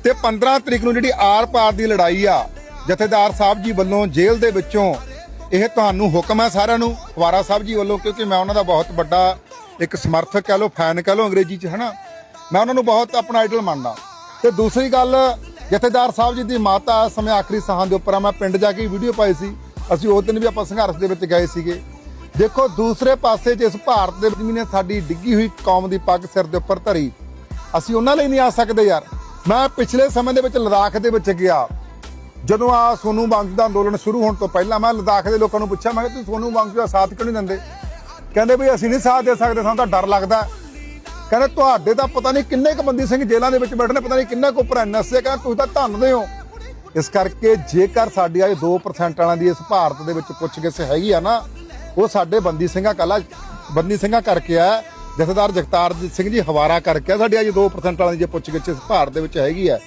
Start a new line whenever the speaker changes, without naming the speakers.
ਤੇ 15 ਤਰੀਕ ਨੂੰ ਜਿਹੜੀ ਆਰ ਪਾਰ ਦੀ ਲੜਾਈ ਆ ਜਥੇਦਾਰ ਸਾਹਿਬ ਜੀ ਵੱਲੋਂ ਜੇਲ੍ਹ ਦੇ ਵਿੱਚੋਂ ਇਹ ਤੁਹਾਨੂੰ ਹੁਕਮ ਹੈ ਸਾਰਿਆਂ ਨੂੰ ਫਵਾਰਾ ਸਾਹਿਬ ਜੀ ਵੱਲੋਂ, ਕਿਉਂਕਿ ਮੈਂ ਉਹਨਾਂ ਦਾ ਬਹੁਤ ਵੱਡਾ ਇੱਕ ਸਮਰਥਕ ਕਹਿ ਲਓ, ਫੈਨ ਕਹਿ ਲਓ ਅੰਗਰੇਜ਼ੀ 'ਚ, ਹਨਾ। ਮੈਂ ਉਹਨਾਂ ਨੂੰ ਬਹੁਤ ਆਪਣਾ ਆਈਡਲ ਮੰਨਦਾ। ਤੇ ਦੂਸਰੀ ਗੱਲ, ਜਥੇਦਾਰ ਸਾਹਿਬ ਜੀ ਦੀ ਮਾਤਾ ਇਸ ਸਮੇਂ ਆਖਰੀ ਸਾਹਾਂ ਦੇ ਉੱਪਰ ਆ। ਮੈਂ ਪਿੰਡ ਜਾ ਕੇ ਵੀਡੀਓ ਪਾਈ ਸੀ, ਅਸੀਂ ਉਸ ਦਿਨ ਵੀ ਆਪਾਂ ਸੰਘਰਸ਼ ਦੇ ਵਿੱਚ ਗਏ ਸੀਗੇ। ਦੇਖੋ ਦੂਸਰੇ ਪਾਸੇ ਜਿਸ ਭਾਰਤ ਦੇ ਵਿੱਚ ਨੇ ਸਾਡੀ ਡਿੱਗੀ ਹੋਈ ਕੌਮ ਦੀ ਪੱਗ ਸਿਰ ਦੇ ਉੱਪਰ ਧਰੀ, ਅਸੀਂ ਉਹਨਾਂ ਲਈ ਨਹੀਂ ਆ ਸਕਦੇ ਯਾਰ। ਮੈਂ ਪਿਛਲੇ ਸਮੇਂ ਦੇ ਵਿੱਚ ਲਦਾਖ ਦੇ ਵਿੱਚ ਗਿਆ, ਜਦੋਂ ਆ ਸੋਨੂ ਵਾਂਗਚੂ ਦਾ ਅੰਦੋਲਨ ਸ਼ੁਰੂ ਹੋਣ ਤੋਂ ਪਹਿਲਾਂ ਮੈਂ ਲਦਾਖ ਦੇ ਲੋਕਾਂ ਨੂੰ ਪੁੱਛਿਆ, ਮੈਂ ਕਿਹਾ ਤੁਸੀਂ ਸੋਨੂ ਵਾਂਗਚੂ ਦਾ ਸਾਥ ਕਿਉਂ ਨਹੀਂ ਦਿੰਦੇ? ਕਹਿੰਦੇ ਵੀ ਅਸੀਂ ਨਹੀਂ ਸਾਥ ਦੇ ਸਕਦੇ, ਸਾਨੂੰ ਤਾਂ ਡਰ ਲੱਗਦਾ। ਕਹਿੰਦੇ ਤੁਹਾਡੇ ਤਾਂ ਪਤਾ ਨਹੀਂ ਕਿੰਨੇ ਕੁ ਬੰਦੀ ਸਿੰਘ ਜੇਲ੍ਹਾਂ ਦੇ ਵਿੱਚ ਬੈਠੇ ਨੇ, ਪਤਾ ਨਹੀਂ ਕਿੰਨਾ ਕੁ ਉੱਪਰ ਐਨਐਸਏ, ਕਹਿੰਦੇ ਤੁਸੀਂ ਤਾਂ ਧੰਨਦੇ ਹੋ। ਇਸ ਕਰਕੇ ਜੇਕਰ ਸਾਡੀ ਆ 2% ਵਾਲਿਆਂ ਦੀ ਇਸ ਭਾਰਤ ਦੇ ਵਿੱਚ ਪੁੱਛਗਿੱਛ ਹੈਗੀ ਆ ਨਾ, ਉਹ ਸਾਡੇ ਬੰਦੀ ਸਿੰਘਾਂ ਕਰਕੇ ਆ। ਜਥੇਦਾਰ ਜਗਤਾਰ ਸਿੰਘ ਜੀ ਹਵਾਰਾ ਕਰਕੇ ਸਾਡੀ ਅੱਜ 2% ਵਾਲਿਆਂ ਦੀ ਜੇ ਪੁੱਛਗਿੱਛ ਇਸ ਭਾਰਤ ਦੇ ਵਿੱਚ ਹੈਗੀ ਆ।